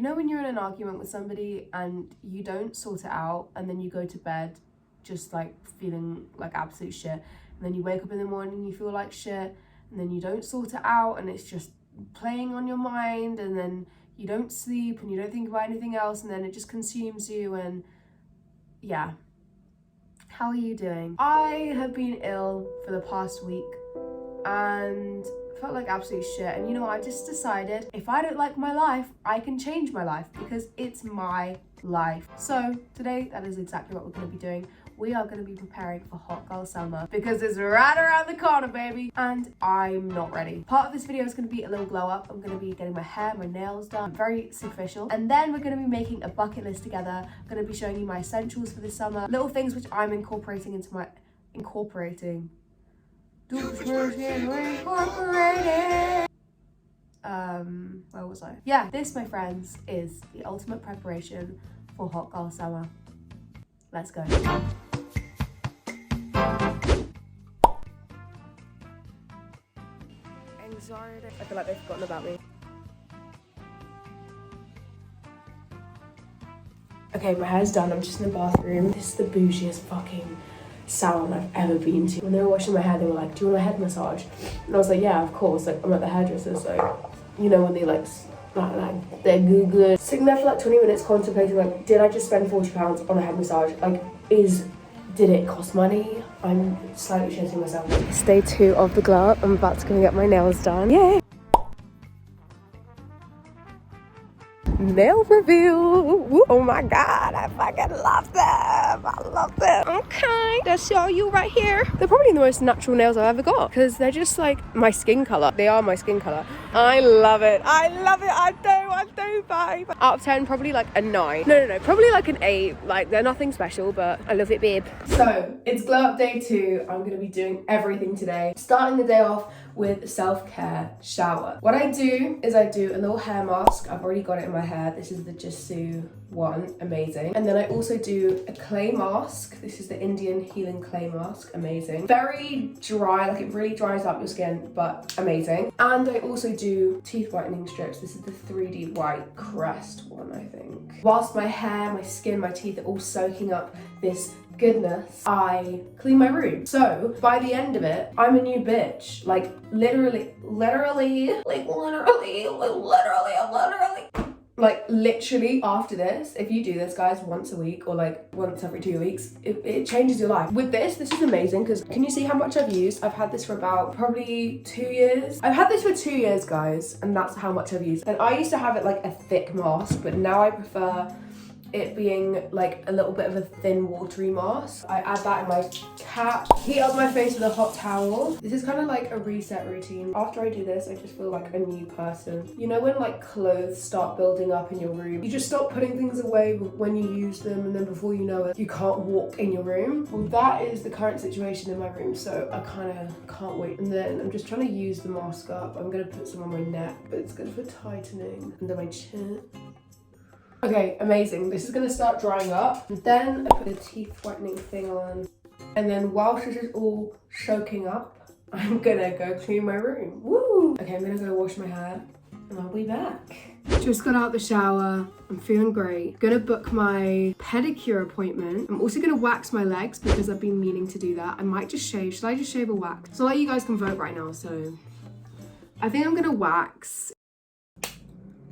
know when you're in an argument with somebody and you don't sort it out, and then you go to bed just like feeling like absolute shit, and then you wake up in the morning and you feel like shit, and then you don't sort it out and it's just playing on your mind, and then you don't sleep and you don't think about anything else, and then it just consumes you. And yeah, how are you doing? I have been ill for the past week and felt like absolute shit, and you know what, I just decided if I don't like my life, I can change my life, because it's my life. So today, that is exactly what we're going to be doing. We are going to be preparing for hot girl summer, because it's right around the corner, baby, and I'm not ready. Part of this video is going to be a little glow up. I'm going to be getting my hair, my nails done, very superficial, and then we're going to be making a bucket list together. I'm going to be showing you my essentials for this summer, little things which I'm incorporating into my where was I? Yeah, this, my friends, is the ultimate preparation for hot girl summer. Let's go. Anxiety. I feel like they've forgotten about me. Okay, my hair's done. I'm just in the bathroom. This is the bougiest fucking salon I've ever been to. When they were washing my hair, they were like, do you want a head massage? And I was like, yeah, of course. Like, I'm at the hairdresser, so you know when they like they're good. Sitting there for like 20 minutes contemplating, like, did I just spend £40 on a head massage? Like, did it cost money? I'm slightly shitting myself. It's day 2 of the glow up. I'm about to go get my nails done. Yay! Nail reveal. Woo. Oh my god, I fucking love them. I love them. Okay, that's all you right here. They're probably the most natural nails I've ever got, because they're just like my skin color. They are my skin color. I love it. I love it. I do, babe. Out of 10, probably like a 9. No, probably like an 8. Like, they're nothing special, but I love it, babe. So it's glow up day 2. I'm gonna be doing everything today. Starting the day off with self-care shower. What I do is I do a little hair mask. I've already got it in my hair. This is the Jisoo one, amazing. And then I also do a clay mask. This is the Indian Healing Clay Mask, amazing. Very dry, like it really dries up your skin, but amazing. And I also do teeth whitening strips. This is the 3D White Crest one, I think. Whilst my hair, my skin, my teeth are all soaking up this goodness, I clean my room. So by the end of it, I'm a new bitch. Like literally, after this, if you do this, guys, once a week or like once every 2 weeks, it changes your life. With this is amazing, because can you see how much I've used? I've had this for about probably 2 years. I've had this for 2 years, guys, and that's how much I've used. And I used to have it like a thick mask, but now I prefer it being like a little bit of a thin watery mask. I add that in my cap, heat up my face with a hot towel. This is kind of like a reset routine. After I do this, I just feel like a new person. You know when like clothes start building up in your room, you just stop putting things away when you use them, and then before you know it, you can't walk in your room. Well, that is the current situation in my room, so I kind of can't wait. And then I'm just trying to use the mask up. I'm gonna put some on my neck, but it's good for tightening under my chin. Okay, amazing. This is gonna start drying up. And then I put the teeth whitening thing on. And then whilst this is all soaking up, I'm gonna go clean my room. Woo! Okay, I'm gonna go wash my hair and I'll be back. Just got out the shower. I'm feeling great. Gonna book my pedicure appointment. I'm also gonna wax my legs because I've been meaning to do that. I might just shave. Should I just shave or wax? So like, you guys can vote right now, so I think I'm gonna wax.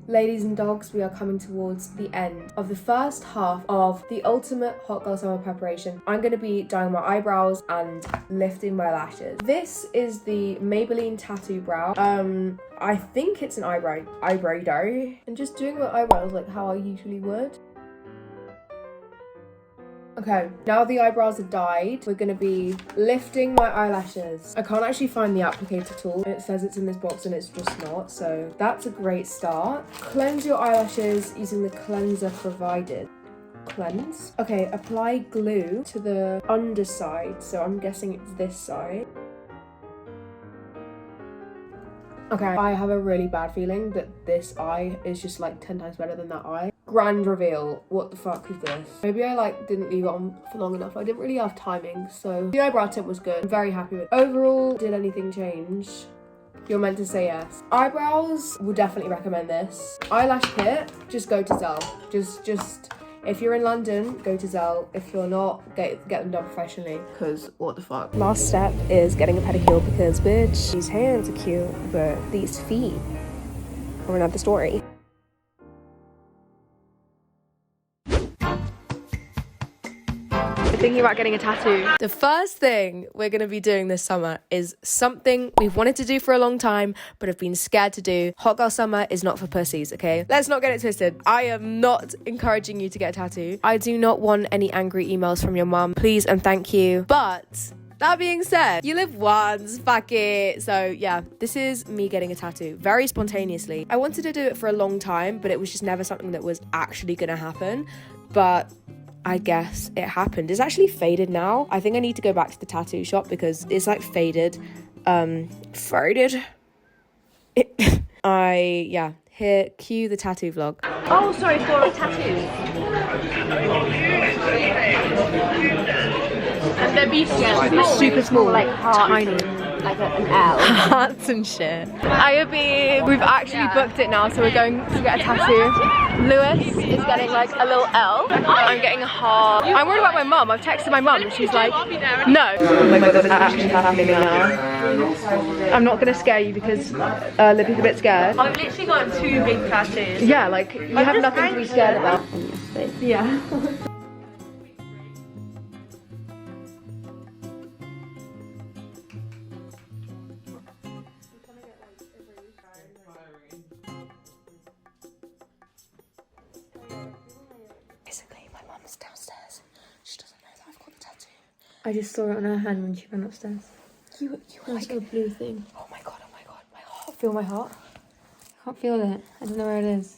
Ladies and dogs, we are coming towards the end of the first half of the ultimate hot girl summer preparation. I'm going to be dyeing my eyebrows and lifting my lashes. This is the Maybelline Tattoo Brow. I think it's an eyebrow dye. And just doing my eyebrows like how I usually would. Okay, now the eyebrows are dyed, we're gonna be lifting my eyelashes. I can't actually find the applicator tool. It says it's in this box and it's just not, so that's a great start. Cleanse your eyelashes using the cleanser provided. Cleanse. Okay, apply glue to the underside, so I'm guessing it's this side. Okay, I have a really bad feeling that this eye is just like 10 times better than that eye. Grand reveal. What the fuck is this? Maybe I like didn't leave it on for long enough. I didn't really have timing, so the eyebrow tip was good. I'm very happy with it. Overall, did anything change? you're meant to say yes. Eyebrows, would definitely recommend this. Eyelash kit, just go to Zell. Just if you're in London, go to Zell. If you're not, get them done professionally, because what the fuck. Last step is getting a pedicure because, bitch, these hands are cute, but these feet are another story. Thinking about getting a tattoo. The first thing we're going to be doing this summer is something we've wanted to do for a long time but have been scared to do. Hot girl summer is not for pussies, okay? Let's not get it twisted. I am not encouraging you to get a tattoo. I do not want any angry emails from your mum. Please and thank you. But that being said, you live once, fuck it. So yeah, this is me getting a tattoo very spontaneously. I wanted to do it for a long time, but it was just never something that was actually gonna happen. But I guess it happened. It's actually faded now. I think I need to go back to the tattoo shop because it's like faded. Faded. Here, cue the tattoo vlog. Oh, sorry, for a tattoo. And they're beefy. Yeah, super small, like heart, tiny. like an L. Hearts and shit. We've actually booked it now, so we're going to get a tattoo. Lewis is getting like a little L. I'm getting a heart. I'm worried about my mum. I've texted my mum and she's like, no. Oh my god, that's actually happening now. I'm not gonna scare you because Libby's a bit scared. I've literally got 2 big tattoos. Yeah, like you have nothing to be scared about. Yeah. Basically, my mum's downstairs. She doesn't know that I've got the tattoo. I just saw it on her hand when she ran upstairs. You were like a blue thing. Oh my god, my heart. Feel my heart. I can't feel it. I don't know where it is.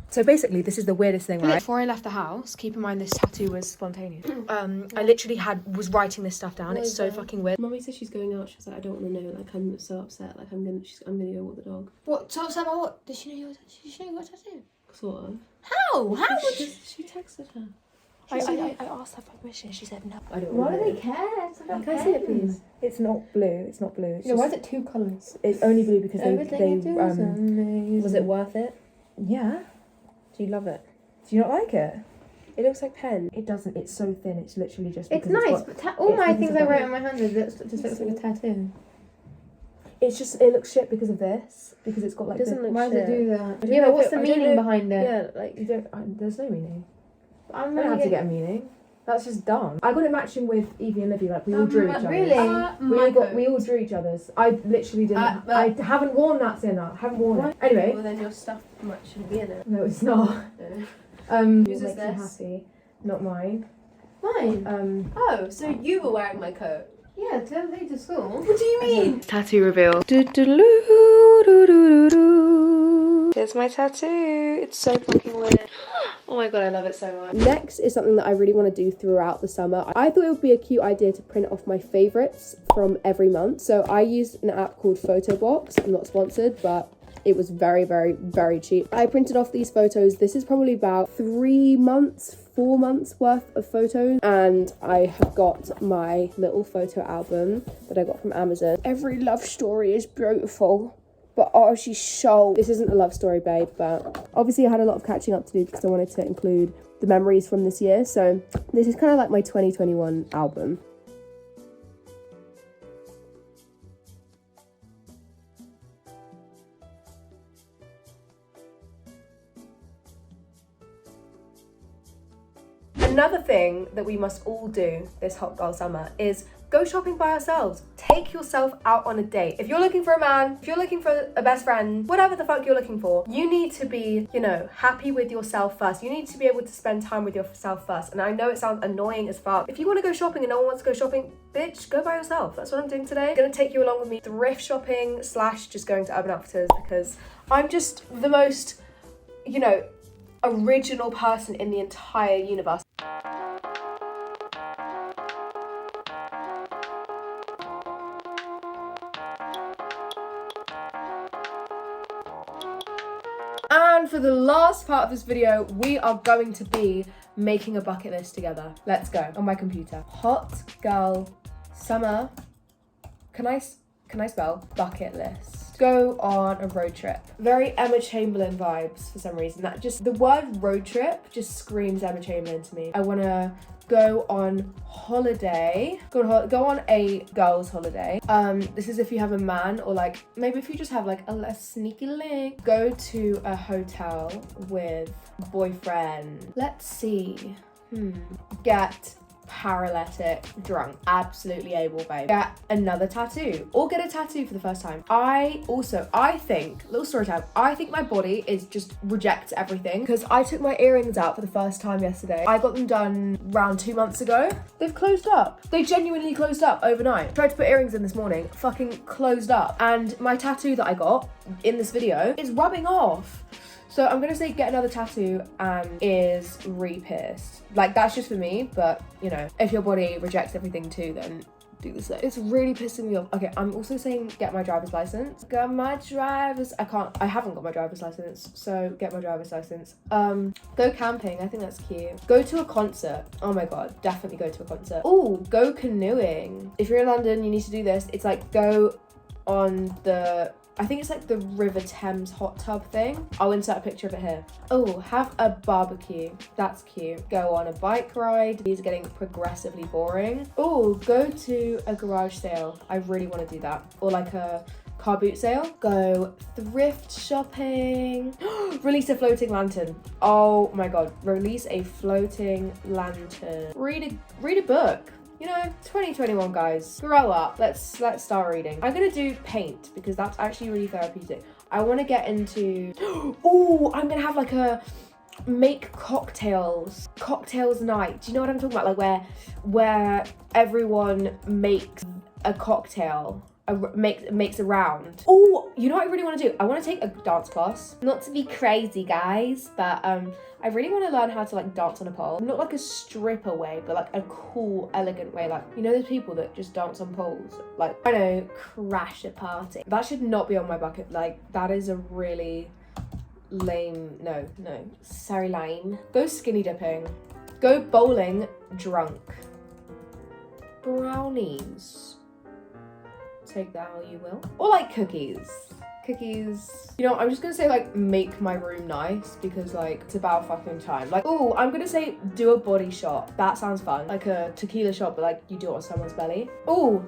So basically, this is the weirdest thing, right? Before I left the house, keep in mind this tattoo was spontaneous. I literally was writing this stuff down. It's so fucking weird. Mummy said she's going out. She was like, I don't want to know. Like, I'm so upset. Like, I'm gonna go walk the dog. What? So upset about what? Did she know you got a tattoo? Sort of. How? How would She texted her. I asked her for permission. She said no. I don't. Why do they care? It's about Can I see it, please? It's not blue. It's not blue. It's Yeah, why just, is it 2 colours? it's only blue because Everything you do is amazing. was it worth it? Yeah. Do you love it? Do you not like it? It looks like pen. It doesn't. It's so thin. It's literally just. It's because nice, got- but all it's my because things of I the- write on my hand, it just looks like a tattoo. It's just. It looks shit because of this. Because it's got like. Doesn't look Why does it shit. do that? I don't Yeah, know but if what's it- the I don't meaning know- behind it? Yeah, like you don't. There's no meaning. I'm I don't have to get a meaning. That's just dumb. I got it matching with Evie and Libby. Like we all drew each other's. Really? We all drew each other's. I literally didn't. I haven't worn that since. I haven't worn it. Anyway. Well, then your stuff shouldn't be in it. No, it's not. No. Who Whose is makes you this? happy? Not mine. Mine? Oh, so you were wearing my coat? Yeah, don't leave to school. What do you mean? Tattoo reveal. Here's my tattoo. It's so fucking weird. Oh my god, I love it so much. Next is something that I really want to do throughout the summer. I thought it would be a cute idea to print off my favourites from every month. So I used an app called Photobox. I'm not sponsored, but it was very, very, very cheap. I printed off these photos. This is probably about 4 months worth of photos. And I have got my little photo album that I got from Amazon. Every love story is beautiful. But oh, she's so... This isn't a love story, babe, but obviously I had a lot of catching up to do because I wanted to include the memories from this year. So this is kind of like my 2021 album. Another thing that we must all do this hot girl summer is go shopping by ourselves. Take yourself out on a date. If you're looking for a man, if you're looking for a best friend, whatever the fuck you're looking for, you need to be, happy with yourself first. You need to be able to spend time with yourself first. And I know it sounds annoying as fuck. If you want to go shopping and no one wants to go shopping, bitch, go by yourself. That's what I'm doing today. I'm gonna take you along with me thrift shopping / just going to Urban Outfitters because I'm just the most, original person in the entire universe. And for the last part of this video, we are going to be making a bucket list together. Let's go. On my computer. Hot girl summer. Can I spell bucket list? go on a road trip. Very Emma Chamberlain vibes for some reason. That just, the word road trip just screams Emma Chamberlain to me. I want to go on holiday. Go on a girl's holiday. This is if you have a man, or like maybe if you just have like a less sneaky link. Go to a hotel with boyfriend. Let's see. Get paralytic drunk. Absolutely able, babe. Get another tattoo, or get a tattoo for the first time. I think, little story time, I think my body is just rejects everything, because I took my earrings out for the first time yesterday. I got them done around 2 months ago. They've closed up. They genuinely closed up overnight. Tried to put earrings in this morning, fucking closed up. And my tattoo that I got in this video is rubbing off. So I'm gonna say get another tattoo and is re-pierced. Like, that's just for me, but you know, if your body rejects everything too, then do the same. It's really pissing me off. Okay, I'm also saying get my driver's license. I haven't got my driver's license, so get my driver's license. Go camping, I think that's cute. Go to a concert. Oh my god, definitely go to a concert. Oh, go canoeing. If you're in London, you need to do this. It's like go on the, I think it's like the River Thames hot tub thing. I'll insert a picture of it here. Oh, have a barbecue. That's cute. Go on a bike ride. These are getting progressively boring. Oh, go to a garage sale. I really want to do that. Or like a car boot sale. Go thrift shopping. Release a floating lantern. Oh my god, release a floating lantern. Read a book. You know, 2021, guys, grow up. Let's start reading. I'm gonna do paint because that's actually really therapeutic. I want to get into, oh, I'm gonna have like a make cocktails night. Do you know what I'm talking about? Like where everyone makes a cocktail. Makes a round. Oh, you know what I really want to do? I want to take a dance class. Not to be crazy, guys, but I really want to learn how to like dance on a pole. Not like a stripper way, but like a cool, elegant way. Like, you know those people that just dance on poles? Like, I know, crash a party. That should not be on my bucket. Like, that is a really lame, no, sorry, lame. Go skinny dipping. Go bowling drunk. Brownies. Take that how you will. Or like cookies. You know, I'm just gonna say like make my room nice because like it's about fucking time. Like, oh, I'm gonna say do a body shot. That sounds fun. Like a tequila shot, but like you do it on someone's belly. Oh,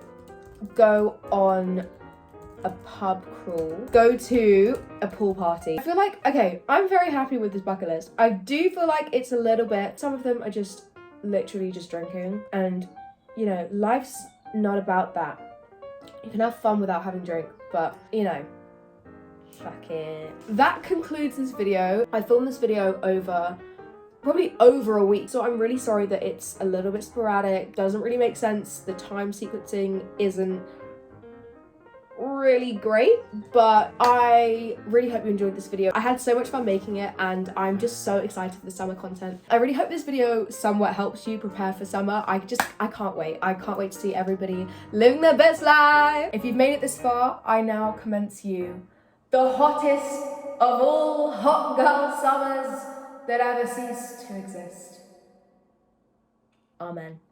go on a pub crawl. Go to a pool party. I feel like, okay, I'm very happy with this bucket list. I do feel like it's a little bit, some of them are just literally just drinking, and you know, life's not about that. You can have fun without having drink, but you know, fuck it. That concludes this video. I filmed this video probably over a week, so I'm really sorry that it's a little bit sporadic, doesn't really make sense. The time sequencing isn't really great, but I really hope you enjoyed this video. I had so much fun making it, and I'm just so excited for the summer content. I really hope this video somewhat helps you prepare for summer. I can't wait. I can't wait to see everybody living their best life. If you've made it this far, I now commence you the hottest of all hot girl summers that ever ceased to exist. Amen.